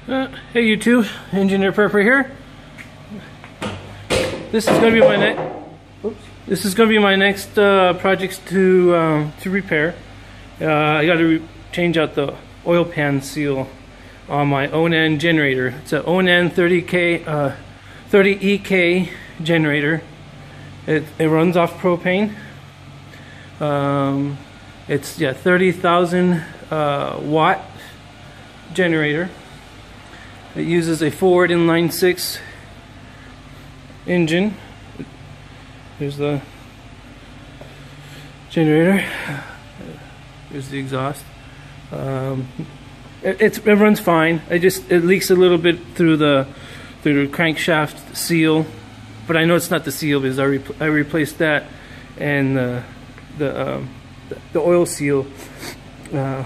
Hey YouTube, Engineer Prepper here. This is going to be my next. This is going to be my next projects to repair. I got to change out the oil pan seal on my Onan generator. It's an Onan 30EK generator. It runs off propane. It's 30,000 watt generator. It uses a Ford inline 6 engine. Here's the generator. Here's the exhaust. It runs fine. It leaks a little bit through the crankshaft seal, but I know it's not the seal because I replaced that, and the oil seal.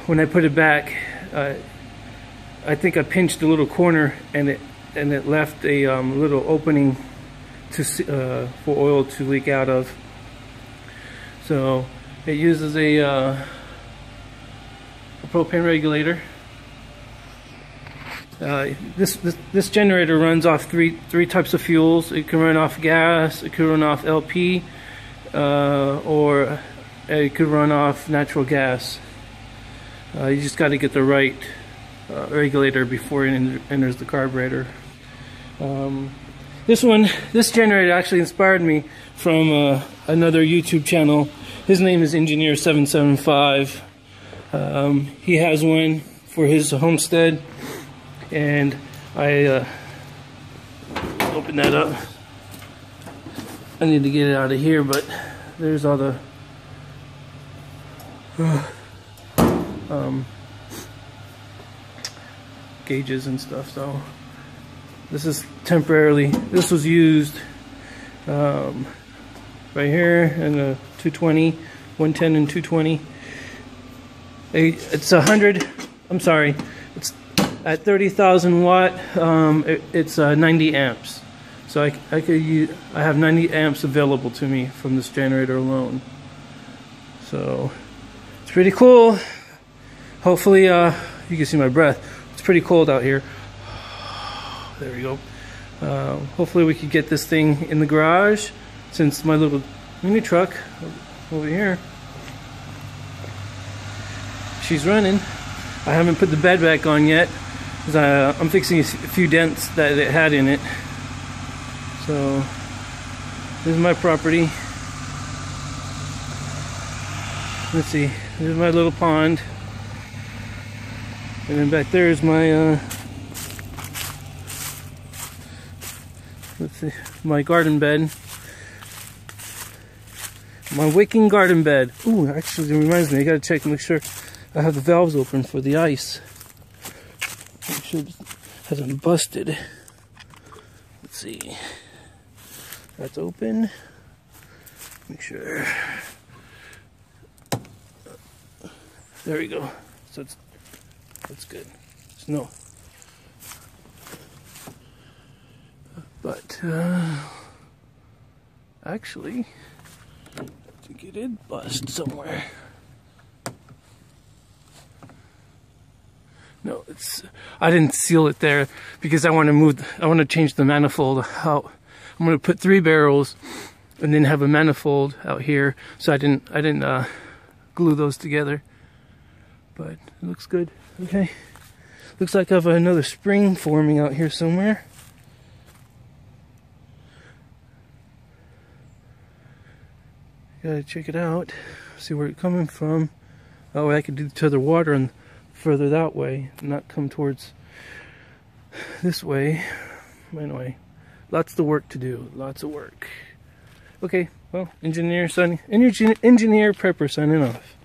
When I put it back, I think I pinched a little corner, and it left a little opening for oil to leak out of. So it uses a propane regulator. This generator runs off three types of fuels. It can run off gas, it could run off LP, or it could run off natural gas. You just got to get the right regulator before it enters the carburetor. This generator actually inspired me from another YouTube channel. His name is Engineer 775. He has one for his homestead, and I open that up. I need to get it out of here, but there's all the gauges and stuff. So this is temporarily, this was used right here in the 220, 110 and 220. It's 100, I'm sorry, it's at 30,000 watt. It's 90 amps. So I have 90 amps available to me from this generator alone. So it's pretty cool. Hopefully you can see my breath. It's pretty cold out here. There we go. Hopefully we could get this thing in the garage, since my little mini truck over here, she's running. I haven't put the bed back on yet, because I'm fixing a few dents that it had in it. So this is my property. Let's see, there's my little pond, and then back there is my let's see, my garden bed, my wicking garden bed. Ooh, actually, it reminds me, I gotta check and make sure I have the valves open for the ice. Make sure it hasn't busted. Let's see, that's open. Make sure. There we go. So that's good. No. But actually, I think it did bust somewhere. No, I didn't seal it there because I want to change the manifold out. I'm going to put 3 barrels and then have a manifold out here. So I didn't glue those together. But it looks good. Okay. Looks like I have another spring forming out here somewhere. Gotta check it out, see where it's coming from. That way I could do to the water and further that way, not come towards this way. Anyway, lots of work to do, lots of work. Okay, well, Engineer Prepper signing off.